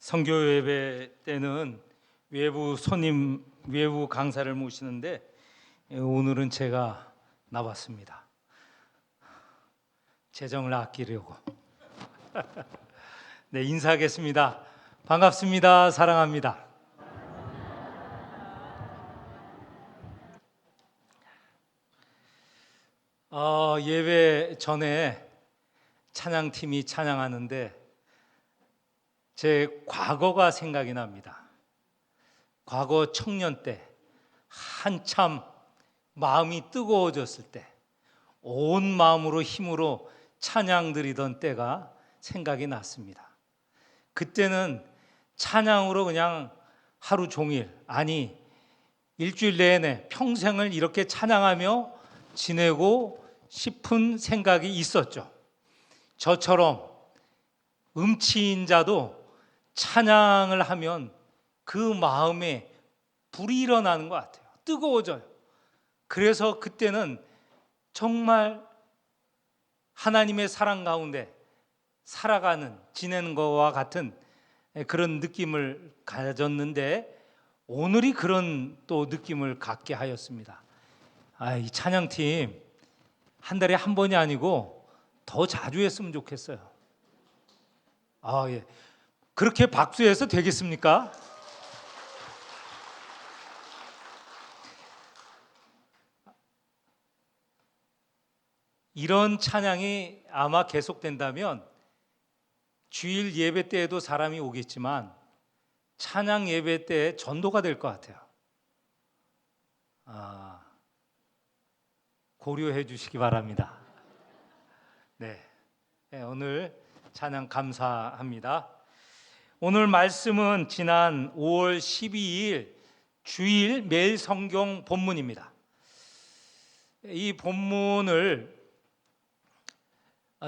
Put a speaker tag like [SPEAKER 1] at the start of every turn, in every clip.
[SPEAKER 1] 선교 예배 때는 외부 손님, 외부 강사를 모시는데 오늘은 제가 나왔습니다. 재정을 아끼려고. 네, 인사하겠습니다. 반갑습니다. 사랑합니다. 예배 전에 찬양팀이 찬양하는데 제 과거가 생각이 납니다. 과거 청년 때 한참 마음이 뜨거워졌을 때 온 마음으로 힘으로 찬양 드리던 때가 생각이 났습니다. 그때는 찬양으로 그냥 하루 종일, 아니 일주일 내내 평생을 이렇게 찬양하며 지내고 싶은 생각이 있었죠. 저처럼 음치인 자도 찬양을 하면 그 마음에 불이 일어나는 것 같아요. 뜨거워져요. 그래서 그때는 정말 하나님의 사랑 가운데 살아가는, 지내는 것과 같은 그런 느낌을 가졌는데 오늘이 그런 또 느낌을 갖게 하였습니다. 이 찬양팀 한 달에 한 번이 아니고 더 자주 했으면 좋겠어요. 예. 그렇게 박수해서 되겠습니까? 이런 찬양이 아마 계속된다면 주일 예배 때에도 사람이 오겠지만 찬양 예배 때 전도가 될 것 같아요. 고려해 주시기 바랍니다. 네, 오늘 찬양 감사합니다. 오늘 말씀은 지난 5월 12일 주일 매일 성경 본문입니다. 이 본문을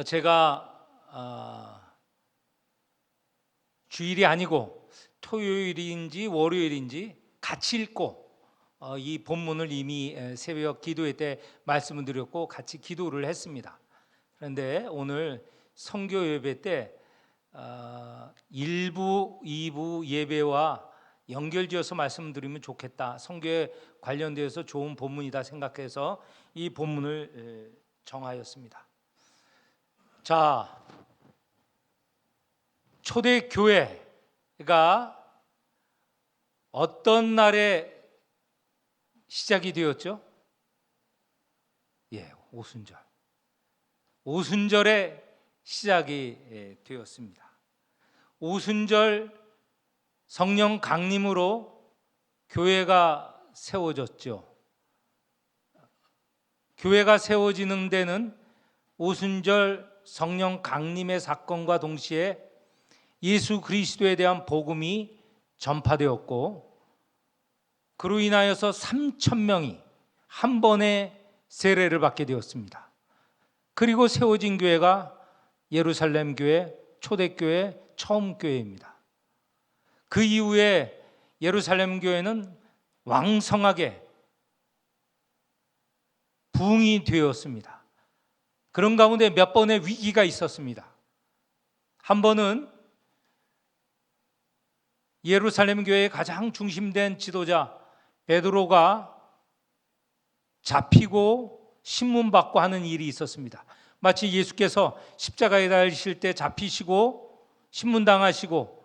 [SPEAKER 1] 제가 주일이 아니고 토요일인지 월요일인지 같이 읽고 이 본문을 이미 새벽 기도회 때 말씀을 드렸고 같이 기도를 했습니다. 그런데 오늘 선교 예배 때 1부, 2부 예배와 연결지어서 말씀드리면 좋겠다. 선교에 관련되어서 좋은 본문이다 생각해서 이 본문을 정하였습니다. 자, 초대교회가 어떤 날에 시작이 되었죠? 오순절. 오순절에 시작이 되었습니다. 오순절 성령 강림으로 교회가 세워졌죠. 교회가 세워지는 데는 오순절 성령 강림의 사건과 동시에 예수 그리스도에 대한 복음이 전파되었고 그로 인하여서 3,000명이 한 번에 세례를 받게 되었습니다. 그리고 세워진 교회가 예루살렘 교회, 초대교회, 처음 교회입니다. 그 이후에 예루살렘 교회는 왕성하게 부흥이 되었습니다. 그런 가운데 몇 번의 위기가 있었습니다. 한 번은 예루살렘 교회의 가장 중심된 지도자 베드로가 잡히고 신문받고 하는 일이 있었습니다. 마치 예수께서 십자가에 달리실 때 잡히시고 신문당하시고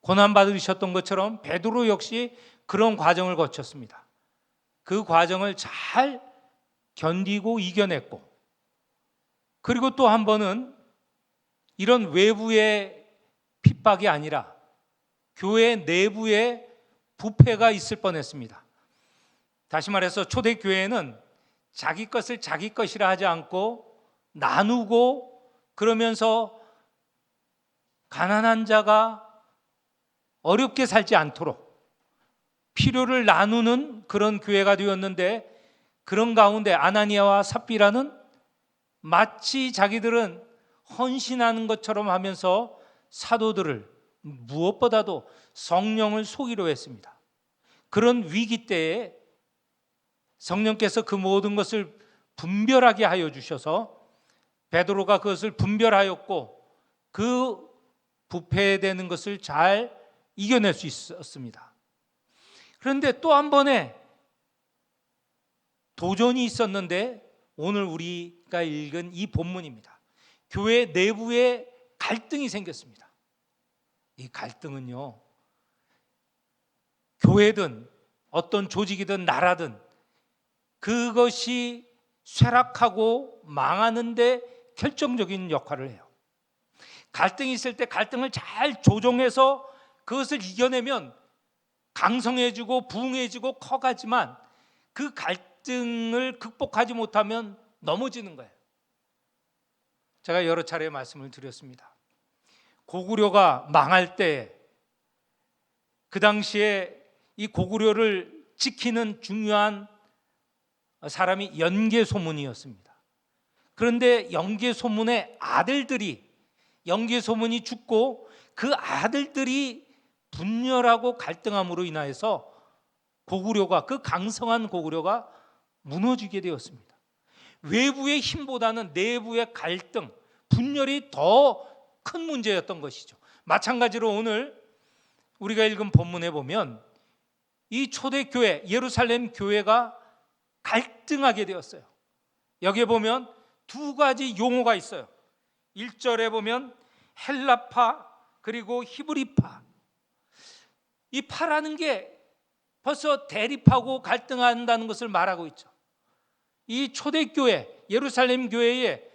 [SPEAKER 1] 고난받으셨던 것처럼 베드로 역시 그런 과정을 거쳤습니다. 그 과정을 잘 견디고 이겨냈고 그리고 또 한 번은 이런 외부의 핍박이 아니라 교회 내부에 부패가 있을 뻔했습니다. 다시 말해서 초대교회는 자기 것을 자기 것이라 하지 않고 나누고 그러면서 가난한 자가 어렵게 살지 않도록 필요를 나누는 그런 교회가 되었는데 그런 가운데 아나니아와 삽비라는 마치 자기들은 헌신하는 것처럼 하면서 사도들을 무엇보다도 성령을 속이려 했습니다. 그런 위기 때에 성령께서 그 모든 것을 분별하게 하여 주셔서 베드로가 그것을 분별하였고 그 부패되는 것을 잘 이겨낼 수 있었습니다. 그런데 또 한 번의 도전이 있었는데 오늘 우리가 읽은 이 본문입니다. 교회 내부에 갈등이 생겼습니다. 이 갈등은요, 교회든 어떤 조직이든 나라든 그것이 쇠락하고 망하는데 결정적인 역할을 해요. 갈등이 있을 때 갈등을 잘 조정해서 그것을 이겨내면 강성해지고 부흥해지고 커가지만 그 갈등을 극복하지 못하면 넘어지는 거예요. 제가 여러 차례 말씀을 드렸습니다. 고구려가 망할 때 그 당시에 이 고구려를 지키는 중요한 사람이 연개소문이었습니다. 그런데 연개소문의 아들들이, 연개소문이 죽고 그 아들들이 분열하고 갈등함으로 인하여서 고구려가, 그 강성한 고구려가 무너지게 되었습니다. 외부의 힘보다는 내부의 갈등, 분열이 더 큰 문제였던 것이죠. 마찬가지로 오늘 우리가 읽은 본문에 보면 이 초대교회, 예루살렘 교회가 갈등하게 되었어요. 여기에 보면 두 가지 용어가 있어요. 1절에 보면 헬라파 그리고 히브리파. 이 파라는 게 벌써 대립하고 갈등한다는 것을 말하고 있죠. 이 초대교회, 예루살렘 교회에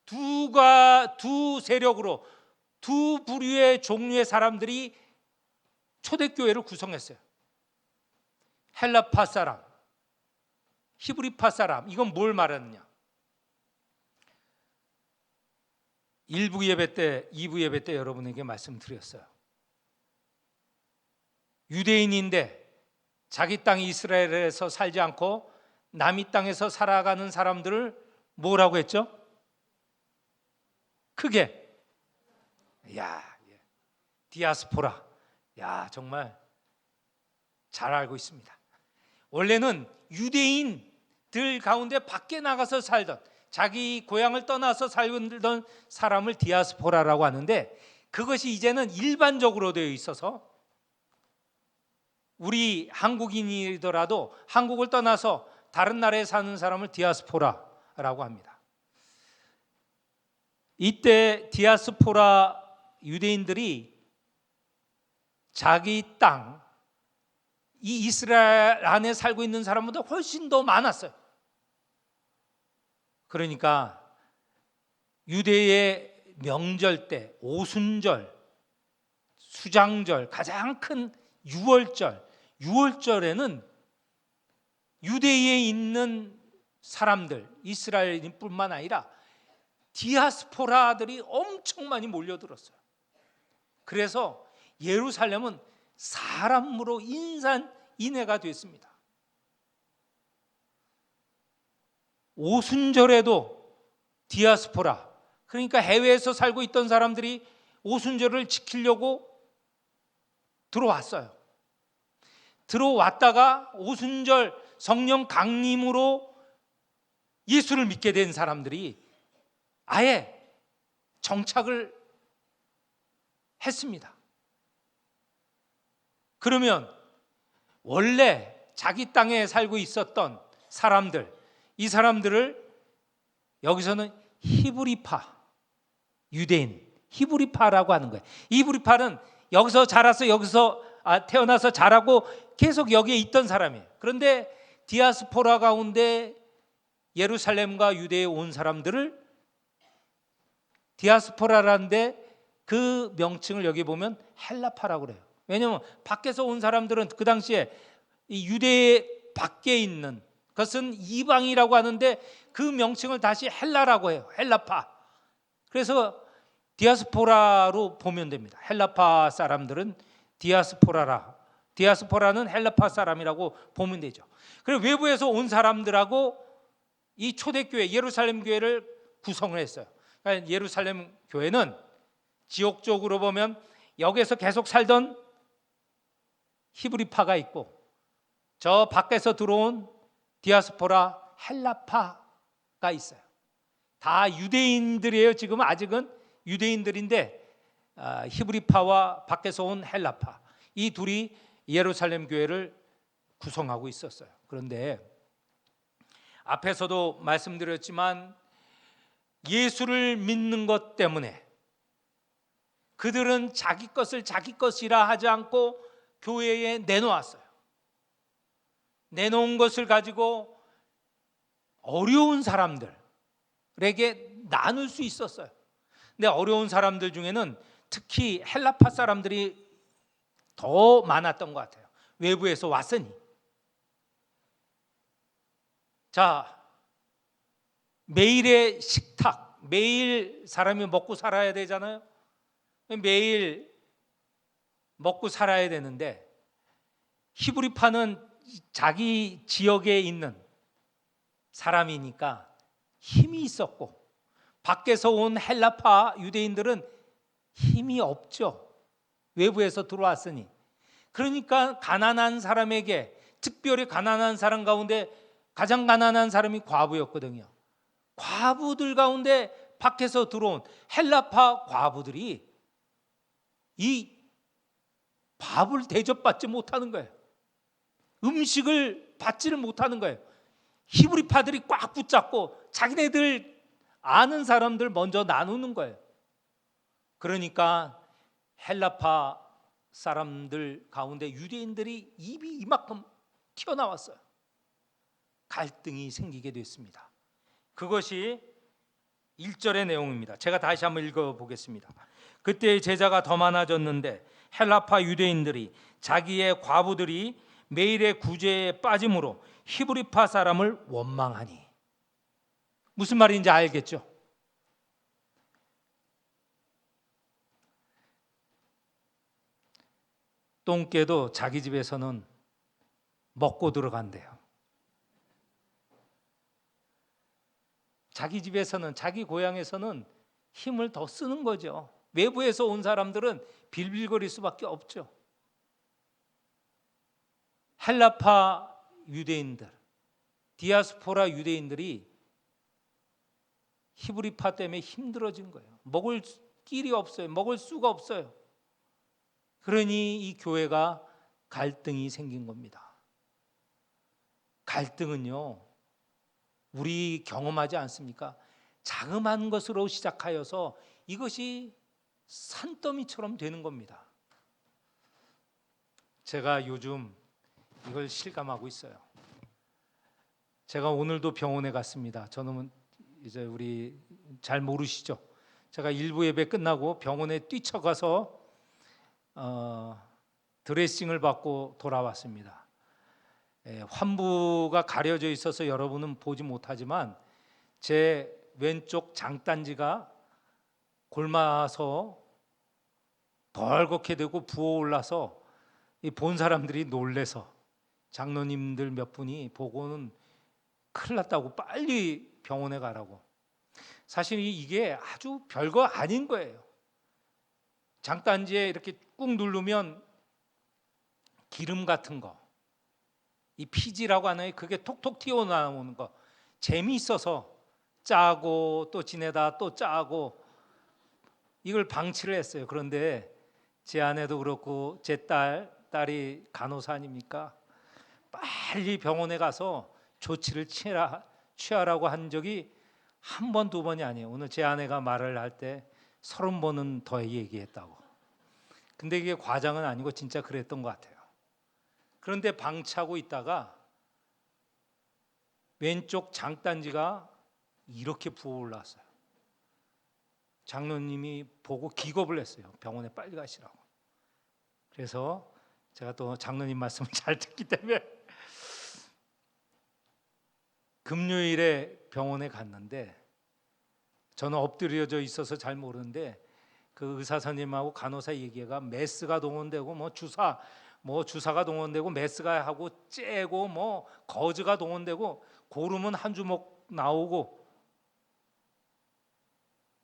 [SPEAKER 1] 두 세력으로 두 부류의 종류의 사람들이 초대교회를 구성했어요. 헬라파 사람, 히브리파 사람. 이건 뭘 말하느냐? 1부 예배 때, 2부 예배 때 여러분에게 말씀드렸어요. 유대인인데 자기 땅 이스라엘에서 살지 않고 남이 땅에서 살아가는 사람들을 뭐라고 했죠? 크게 디아스포라. 정말 잘 알고 있습니다. 원래는 유대인들 가운데 밖에 나가서 살던, 자기 고향을 떠나서 살던 사람을 디아스포라라고 하는데, 그것이 이제는 일반적으로 되어 있어서 우리 한국인이더라도 한국을 떠나서 다른 나라에 사는 사람을 디아스포라라고 합니다. 이때 디아스포라 유대인들이 자기 땅, 이 이스라엘 안에 살고 있는 사람보다 훨씬 더 많았어요. 그러니까 유대의 명절 때, 오순절, 수장절, 가장 큰 유월절에는 유대에 있는 사람들, 이스라엘인뿐만 아니라 디아스포라들이 엄청 많이 몰려들었어요. 그래서 예루살렘은 사람으로 인산인해가 됐습니다. 오순절에도 디아스포라, 그러니까 해외에서 살고 있던 사람들이 오순절을 지키려고 들어왔어요. 들어왔다가 오순절 성령 강림으로 예수를 믿게 된 사람들이 아예 정착을 했습니다. 그러면 원래 자기 땅에 살고 있었던 사람들, 이 사람들을 여기서는 히브리파, 유대인, 히브리파라고 하는 거예요. 히브리파는 여기서 자라서 태어나서 자라고 계속 여기에 있던 사람이에요. 그런데 디아스포라 가운데 예루살렘과 유대에 온 사람들을 디아스포라라는데 그 명칭을 여기 보면 헬라파라고 그래요. 왜냐하면 밖에서 온 사람들은 그 당시에 이 유대 밖에 있는 그것은 이방이라고 하는데 그 명칭을 다시 헬라라고 해요. 헬라파. 그래서 디아스포라로 보면 됩니다. 헬라파 사람들은 디아스포라는 헬라파 사람이라고 보면 되죠. 그리고 외부에서 온 사람들하고 이 초대교회 예루살렘 교회를 구성을 했어요. 그러니까 예루살렘 교회는 지역적으로 보면 여기에서 계속 살던 히브리파가 있고 저 밖에서 들어온 디아스포라 헬라파가 있어요. 다 유대인들이에요. 지금 아직은 유대인들인데 히브리파와 밖에서 온 헬라파, 이 둘이 예루살렘 교회를 구성하고 있었어요. 그런데 앞에서도 말씀드렸지만 예수를 믿는 것 때문에 그들은 자기 것을 자기 것이라 하지 않고 교회에 내놓았어요. 내놓은 것을 가지고 어려운 사람들에게 나눌 수 있었어요. 근데 어려운 사람들 중에는 특히 헬라파 사람들이 더 많았던 것 같아요. 외부에서 왔으니. 자, 매일의 식탁, 매일 사람이 먹고 살아야 되잖아요. 매일 먹고 살아야 되는데 히브리파는 자기 지역에 있는 사람이니까 힘이 있었고, 밖에서 온 헬라파 유대인들은 힘이 없죠. 외부에서 들어왔으니. 그러니까 가난한 사람에게, 특별히 가난한 사람 가운데 가장 가난한 사람이 과부였거든요. 과부들 가운데 밖에서 들어온 헬라파 과부들이 이 밥을 대접받지 못하는 거예요. 음식을 받지를 못하는 거예요. 히브리파들이 꽉 붙잡고 자기네들 아는 사람들 먼저 나누는 거예요. 그러니까 헬라파 사람들 가운데 유대인들이 입이 이만큼 튀어나왔어요. 갈등이 생기게 됐습니다. 그것이 1절의 내용입니다. 제가 다시 한번 읽어보겠습니다. 그때 제자가 더 많아졌는데 헬라파 유대인들이 자기의 과부들이 매일의 구제에 빠짐으로 히브리파 사람을 원망하니. 무슨 말인지 알겠죠? 똥개도 자기 집에서는 먹고 들어간대요. 자기 집에서는, 자기 고향에서는 힘을 더 쓰는 거죠. 외부에서 온 사람들은 빌빌거릴 수밖에 없죠. 헬라파 유대인들, 디아스포라 유대인들이 히브리파 때문에 힘들어진 거예요. 먹을 길이 없어요. 먹을 수가 없어요. 그러니 이 교회가 갈등이 생긴 겁니다. 갈등은요, 우리 경험하지 않습니까? 자그마한 것으로 시작하여서 이것이 산더미처럼 되는 겁니다. 제가 요즘 이걸 실감하고 있어요. 제가 오늘도 병원에 갔습니다. 저는 이제 우리 잘 모르시죠? 제가 일부 예배 끝나고 병원에 뛰쳐가서 드레싱을 받고 돌아왔습니다. 환부가 가려져 있어서 여러분은 보지 못하지만 제 왼쪽 장단지가 골마서 벌겋게 되고 부어올라서 본 사람들이 놀래서 장로님들 몇 분이 보고는 큰일 났다고 빨리 병원에 가라고. 사실 이게 아주 별거 아닌 거예요. 장단지에 이렇게 꾹 누르면 기름 같은 거, 이 피지라고 하나요? 그게 톡톡 튀어나오는 거, 재미있어서 짜고 또 지내다 또 짜고 이걸 방치를 했어요. 그런데 제 아내도 그렇고 제 딸이 간호사 아닙니까? 빨리 병원에 가서 조치를 취하라고 한 적이 한 번, 두 번이 아니에요. 오늘 제 아내가 말을 할 때 30번은 더 얘기했다고. 근데 이게 과장은 아니고 진짜 그랬던 것 같아요. 그런데 방치하고 있다가 왼쪽 장단지가 이렇게 부어올랐어요. 장로님이 보고 기겁을 했어요. 병원에 빨리 가시라고. 그래서 제가 또 장로님 말씀을 잘 듣기 때문에 금요일에 병원에 갔는데, 저는 엎드려져 있어서 잘 모르는데 그 의사 선생님하고 간호사 얘기가 메스가 동원되고 주사가 동원되고 메스가 하고 째고 거즈가 동원되고 고름은 한 주먹 나오고,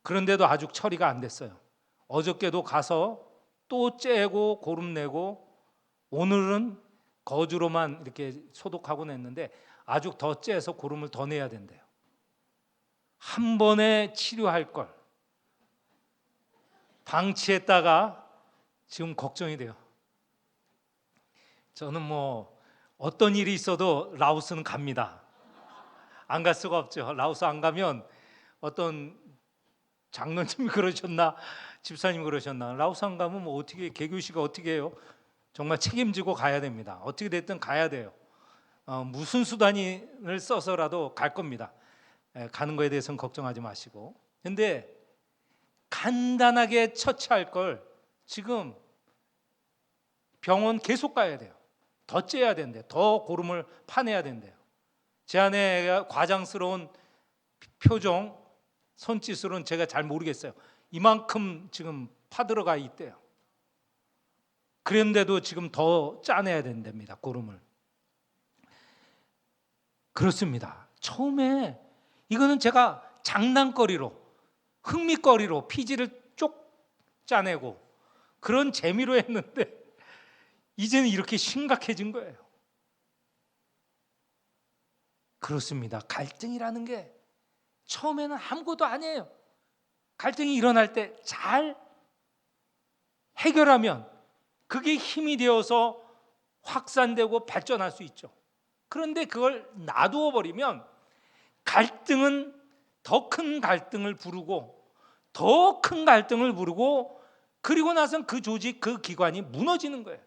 [SPEAKER 1] 그런데도 아직 처리가 안 됐어요. 어저께도 가서 또 째고 고름 내고, 오늘은 거즈로만 이렇게 소독하고 냈는데 아직 더 째서 고름을 더 내야 된대요. 한 번에 치료할 걸 방치했다가 지금 걱정이 돼요. 저는 뭐 어떤 일이 있어도 라오스는 갑니다. 안 갈 수가 없죠. 라오스 안 가면 어떤 장로님이 그러셨나 집사님이 그러셨나, 라오스 안 가면 뭐 어떻게, 개교시가 어떻게 해요? 정말 책임지고 가야 됩니다. 어떻게 됐든 가야 돼요. 무슨 수단을 써서라도 갈 겁니다. 가는 거에 대해서는 걱정하지 마시고. 근데 간단하게 처치할 걸 지금 병원 계속 가야 돼요. 더 째야 된대요. 더 고름을 파내야 된대요. 제 아내가 과장스러운 표정, 손짓으로는 제가 잘 모르겠어요. 이만큼 지금 파들어가 있대요. 그런데도 지금 더 짜내야 된답니다. 고름을. 그렇습니다. 처음에 이거는 제가 장난거리로, 흥미거리로 피지를 쪽 짜내고 그런 재미로 했는데 이제는 이렇게 심각해진 거예요. 그렇습니다. 갈등이라는 게 처음에는 아무것도 아니에요. 갈등이 일어날 때 잘 해결하면 그게 힘이 되어서 확산되고 발전할 수 있죠. 그런데 그걸 놔두어 버리면 갈등은 더 큰 갈등을 부르고 더 큰 갈등을 부르고, 그리고 나선 그 조직, 그 기관이 무너지는 거예요.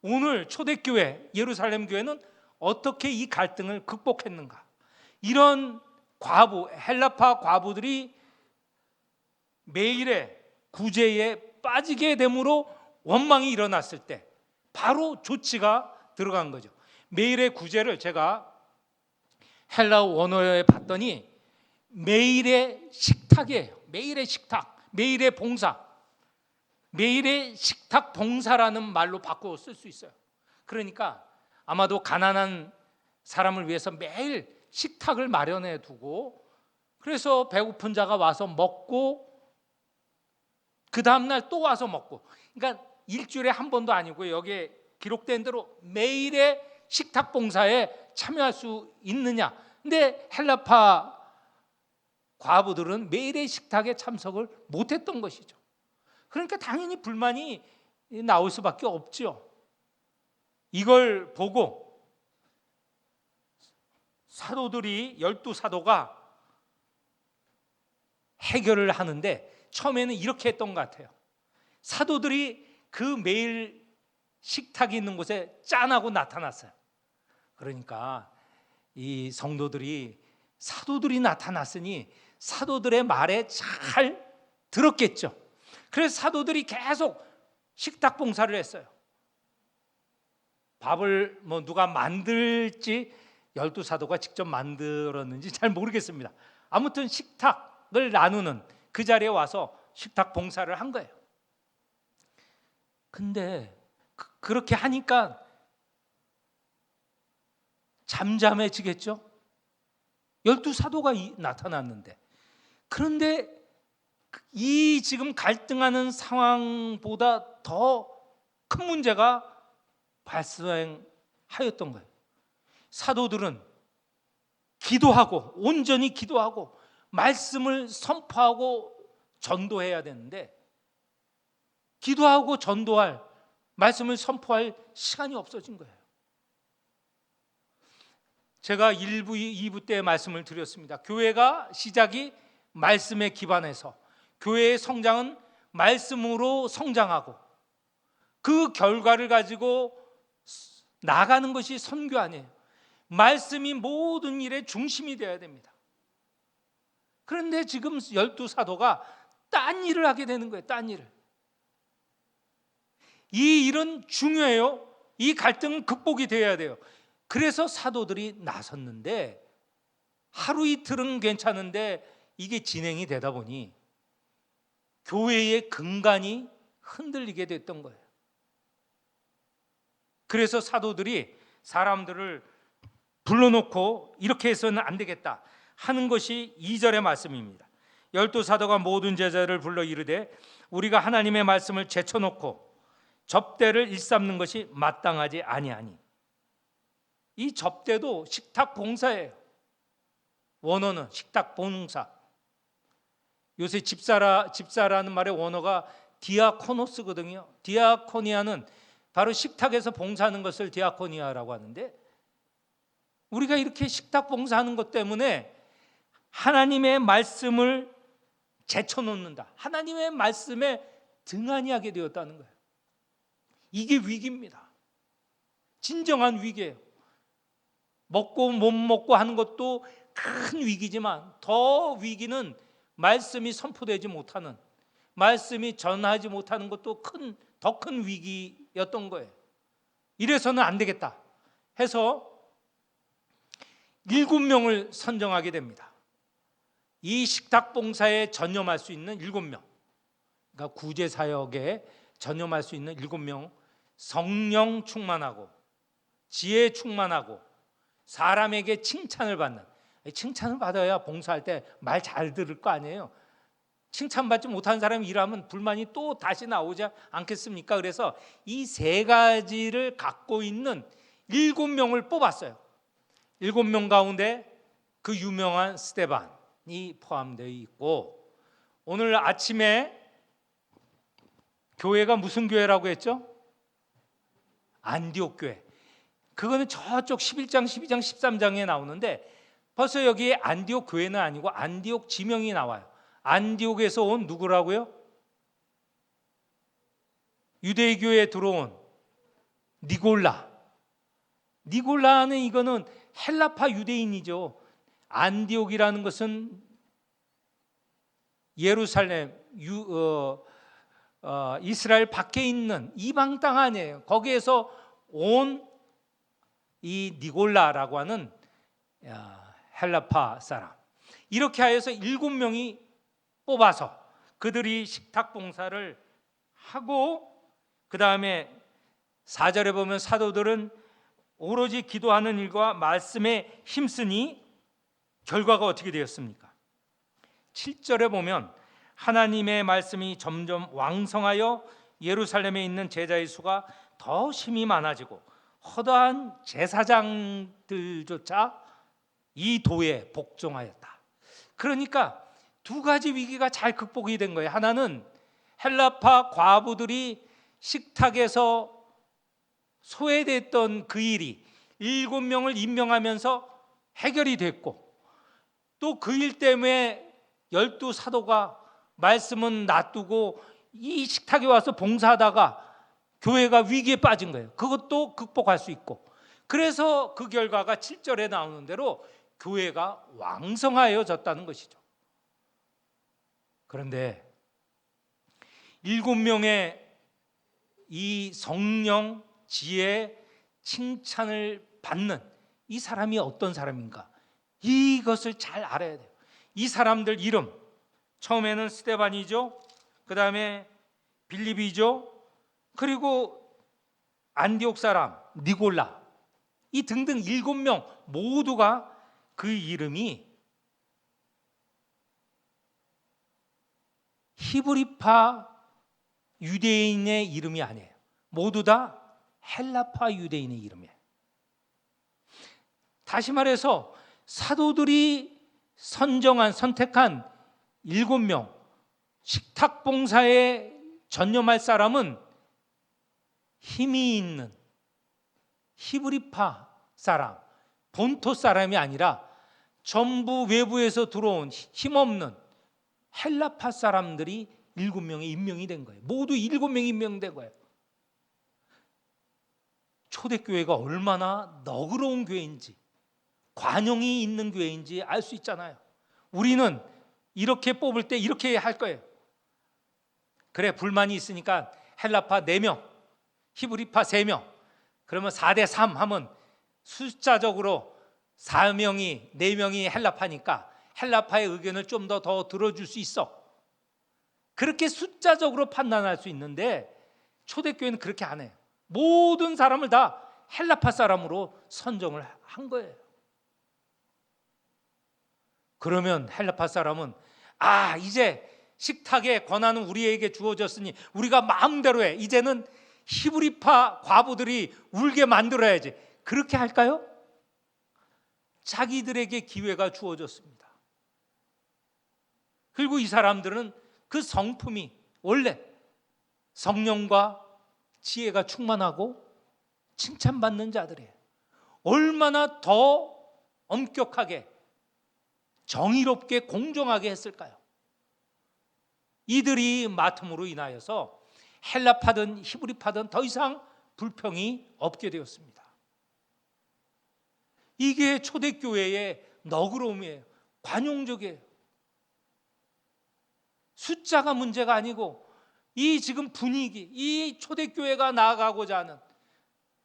[SPEAKER 1] 오늘 초대교회, 예루살렘 교회는 어떻게 이 갈등을 극복했는가? 이런 과부, 헬라파 과부들이 매일의 구제에 빠지게 됨으로 원망이 일어났을 때 바로 조치가 들어간 거죠. 매일의 구제를 제가 헬라어 원어에 봤더니 매일의 식탁이에요. 매일의 식탁, 매일의 봉사, 매일의 식탁 봉사라는 말로 바꾸어 쓸 수 있어요. 그러니까 아마도 가난한 사람을 위해서 매일 식탁을 마련해 두고, 그래서 배고픈 자가 와서 먹고 그 다음날 또 와서 먹고, 그러니까 일주일에 한 번도 아니고 여기에 기록된 대로 매일의 식탁 봉사에 참여할 수 있느냐. 근데 헬라파 과부들은 매일의 식탁에 참석을 못했던 것이죠. 그러니까 당연히 불만이 나올 수밖에 없죠. 이걸 보고 사도들이, 12사도가 해결을 하는데 처음에는 이렇게 했던 것 같아요. 사도들이 그 매일 식탁이 있는 곳에 짠하고 나타났어요. 그러니까 이 성도들이, 사도들이 나타났으니 사도들의 말에 잘 들었겠죠. 그래서 사도들이 계속 식탁 봉사를 했어요. 밥을 뭐 누가 만들지 12사도가 직접 만들었는지 잘 모르겠습니다. 아무튼 식탁을 나누는 그 자리에 와서 식탁 봉사를 한 거예요. 근데 그렇게 하니까 잠잠해지겠죠? 12사도가 나타났는데, 그런데 이 지금 갈등하는 상황보다 더 큰 문제가 발생하였던 거예요. 사도들은 기도하고, 온전히 기도하고 말씀을 선포하고 전도해야 되는데, 기도하고 전도할, 말씀을 선포할 시간이 없어진 거예요. 제가 1부, 2부 때 말씀을 드렸습니다. 교회가 시작이 말씀에 기반해서, 교회의 성장은 말씀으로 성장하고 그 결과를 가지고 나가는 것이 선교 아니에요. 말씀이 모든 일의 중심이 되어야 됩니다. 그런데 지금 12사도가 딴 일을 하게 되는 거예요. 딴 일을. 이 일은 중요해요. 이 갈등은 극복이 되어야 돼요. 그래서 사도들이 나섰는데 하루 이틀은 괜찮은데 이게 진행이 되다 보니 교회의 근간이 흔들리게 됐던 거예요. 그래서 사도들이 사람들을 불러놓고 이렇게 해서는 안 되겠다 하는 것이 2절의 말씀입니다. 12사도가 모든 제자를 불러 이르되 우리가 하나님의 말씀을 제쳐놓고 접대를 일삼는 것이 마땅하지 아니하니. 이 접대도 식탁 봉사예요. 원어는 식탁 봉사. 요새 집사라는 말의 원어가 디아코노스거든요. 디아코니아는 바로 식탁에서 봉사하는 것을 디아코니아라고 하는데, 우리가 이렇게 식탁 봉사하는 것 때문에 하나님의 말씀을 제쳐놓는다, 하나님의 말씀에 등한히 하게 되었다는 거예요. 이게 위기입니다. 진정한 위기예요. 먹고 못 먹고 하는 것도 큰 위기지만, 더 위기는 말씀이 선포되지 못하는, 말씀이 전하지 못하는 것도 더 큰 위기였던 거예요. 이래서는 안 되겠다 해서 7명을 선정하게 됩니다. 이 식탁 봉사에 전념할 수 있는 7명, 그러니까 구제 사역에 전념할 수 있는 7명, 성령 충만하고 지혜 충만하고 사람에게 칭찬을 받는, 칭찬을 받아야 봉사할 때 말 잘 들을 거 아니에요. 칭찬받지 못한 사람이 일하면 불만이 또 다시 나오지 않겠습니까? 그래서 이 세 가지를 갖고 있는 7명을 뽑았어요. 7명 가운데 그 유명한 스데반이 포함되어 있고, 오늘 아침에 교회가 무슨 교회라고 했죠? 안디옥 교회. 그거는 저쪽 11장, 12장, 13장에 나오는데, 벌써 여기에 안디옥 교회는 아니고 안디옥 지명이 나와요. 안디옥에서 온 누구라고요? 유대교에 들어온 니골라는 이거는 헬라파 유대인이죠. 안디옥이라는 것은 예루살렘, 이스라엘 밖에 있는 이방 땅 아니에요. 거기에서 온 이 니골라라고 하는 헬라파 사람, 이렇게 하여서 7명이 뽑아서 그들이 식탁 봉사를 하고, 그 다음에 4절에 보면 사도들은 오로지 기도하는 일과 말씀에 힘쓰니 결과가 어떻게 되었습니까? 7절에 보면 하나님의 말씀이 점점 왕성하여 예루살렘에 있는 제자의 수가 더 심히 많아지고 허다한 제사장들조차 이 도에 복종하였다. 그러니까 두 가지 위기가 잘 극복이 된 거예요. 하나는 헬라파 과부들이 식탁에서 소외됐던 그 일이 7명을 임명하면서 해결이 됐고, 또 그 일 때문에 12사도가 말씀은 놔두고 이 식탁에 와서 봉사하다가 교회가 위기에 빠진 거예요. 그것도 극복할 수 있고, 그래서 그 결과가 7절에 나오는 대로 교회가 왕성하여졌다는 것이죠. 그런데 7명의 이 성령, 지혜, 칭찬을 받는 이 사람이 어떤 사람인가, 이것을 잘 알아야 돼요. 이 사람들 이름, 처음에는 스데반이죠, 그 다음에 빌립이죠, 그리고 안디옥 사람 니골라, 이 등등 7명 모두가 그 이름이 히브리파 유대인의 이름이 아니에요. 모두 다 헬라파 유대인의 이름이에요. 다시 말해서 사도들이 선택한 7명 식탁 봉사에 전념할 사람은 힘이 있는 히브리파 사람, 본토 사람이 아니라 전부 외부에서 들어온 힘없는 헬라파 사람들이 7명이 임명이 된 거예요. 모두 7명이 임명된 거예요. 초대교회가 얼마나 너그러운 교회인지, 관용이 있는 교회인지 알 수 있잖아요. 우리는 이렇게 뽑을 때 이렇게 할 거예요. 그래, 불만이 있으니까 헬라파 4명, 히브리파 3명, 그러면 4대3 하면 숫자적으로 4명이 헬라파니까 헬라파의 의견을 좀 더 들어줄 수 있어. 그렇게 숫자적으로 판단할 수 있는데 초대교회는 그렇게 안 해요. 모든 사람을 다 헬라파 사람으로 선정을 한 거예요. 그러면 헬라파 사람은 이제 식탁의 권한은 우리에게 주어졌으니 우리가 마음대로 해, 이제는 히브리파 과부들이 울게 만들어야지, 그렇게 할까요? 자기들에게 기회가 주어졌습니다. 그리고 이 사람들은 그 성품이 원래 성령과 지혜가 충만하고 칭찬받는 자들이에요. 얼마나 더 엄격하게 정의롭게 공정하게 했을까요? 이들이 맡음으로 인하여서 헬라파든 히브리파든 더 이상 불평이 없게 되었습니다. 이게 초대교회의 너그러움이에요. 관용적이에요. 숫자가 문제가 아니고 이 지금 분위기, 이 초대교회가 나아가고자 하는,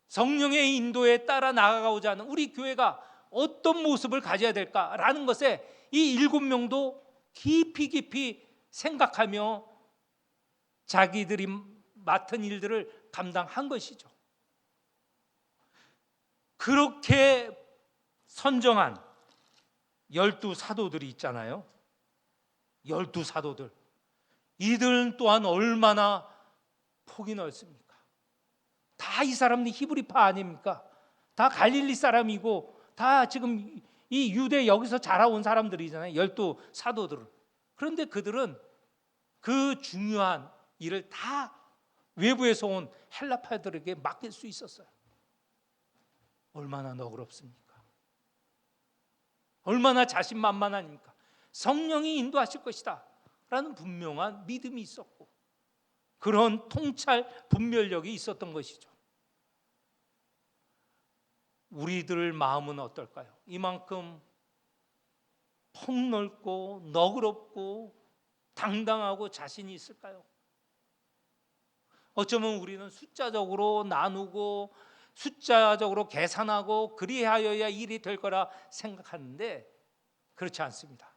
[SPEAKER 1] 성령의 인도에 따라 나아가고자 하는 우리 교회가 어떤 모습을 가져야 될까라는 것에 이 7명도 깊이 생각하며 자기들이 맡은 일들을 감당한 것이죠. 그렇게 선정한 12사도들이 있잖아요. 12사도들. 이들은 또한 얼마나 폭이 넓습니까? 다 이 사람들이 히브리파 아닙니까? 다 갈릴리 사람이고 다 지금 이 유대 여기서 자라온 사람들이잖아요. 12사도들은. 그런데 그들은 그 중요한 일을 다 외부에서 온 헬라파들에게 맡길 수 있었어요. 얼마나 너그럽습니까? 얼마나 자신만만합니까? 성령이 인도하실 것이다 라는 분명한 믿음이 있었고, 그런 통찰 분별력이 있었던 것이죠. 우리들 마음은 어떨까요? 이만큼 폭넓고 너그럽고 당당하고 자신이 있을까요? 어쩌면 우리는 숫자적으로 나누고 숫자적으로 계산하고 그리하여야 일이 될 거라 생각하는데 그렇지 않습니다.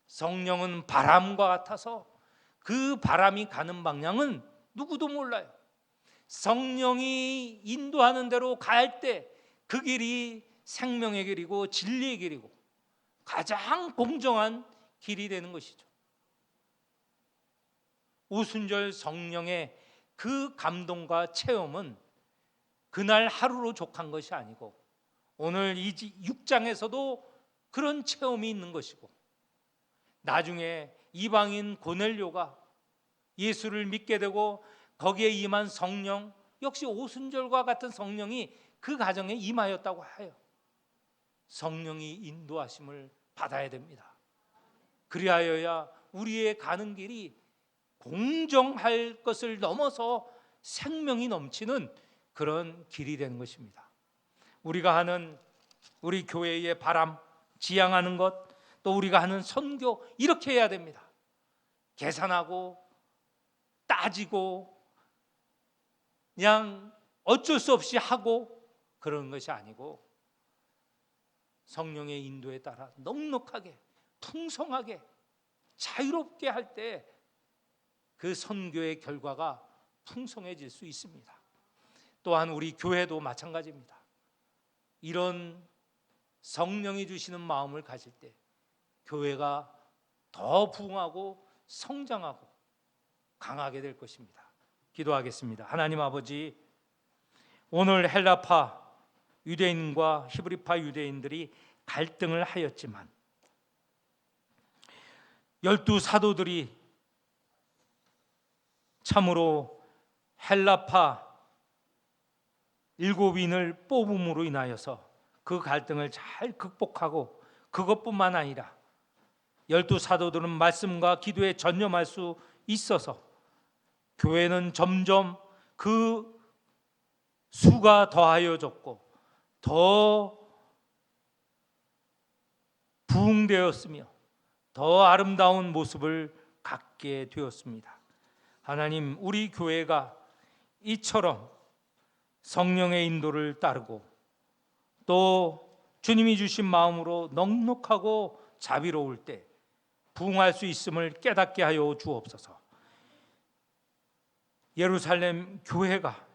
[SPEAKER 1] 성령은 바람과 같아서 그 바람이 가는 방향은 누구도 몰라요. 성령이 인도하는 대로 갈 때 그 길이 생명의 길이고 진리의 길이고 가장 공정한 길이 되는 것이죠. 오순절 성령의 그 감동과 체험은 그날 하루로 족한 것이 아니고 오늘 이 6장에서도 그런 체험이 있는 것이고, 나중에 이방인 고넬료가 예수를 믿게 되고 거기에 임한 성령 역시 오순절과 같은 성령이 그 가정에 임하였다고 해요. 성령이 인도하심을 받아야 됩니다. 그리하여야 우리의 가는 길이 공정할 것을 넘어서 생명이 넘치는 그런 길이 되는 것입니다. 우리가 하는 우리 교회의 바람, 지향하는 것, 또 우리가 하는 선교, 이렇게 해야 됩니다. 계산하고 따지고 그냥 어쩔 수 없이 하고 그런 것이 아니고 성령의 인도에 따라 넉넉하게 풍성하게 자유롭게 할 때 그 선교의 결과가 풍성해질 수 있습니다. 또한 우리 교회도 마찬가지입니다. 이런 성령이 주시는 마음을 가질 때 교회가 더 부흥하고 성장하고 강하게 될 것입니다. 기도하겠습니다. 하나님 아버지, 오늘 헬라파 유대인과 히브리파 유대인들이 갈등을 하였지만 12사도들이 참으로 헬라파 7인을 뽑음으로 인하여서 그 갈등을 잘 극복하고, 그것뿐만 아니라 12사도들은 말씀과 기도에 전념할 수 있어서 교회는 점점 그 수가 더하여졌고 더 부흥되었으며 더 아름다운 모습을 갖게 되었습니다. 하나님, 우리 교회가 이처럼 성령의 인도를 따르고 또 주님이 주신 마음으로 넉넉하고 자비로울 때 부흥할 수 있음을 깨닫게 하여 주옵소서. 예루살렘 교회가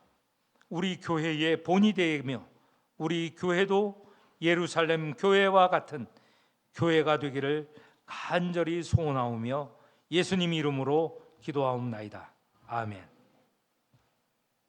[SPEAKER 1] 우리 교회의 본이 되며 우리 교회도 예루살렘 교회와 같은 교회가 되기를 간절히 소원하오며 예수님 이름으로 기도하옵나이다. 아멘.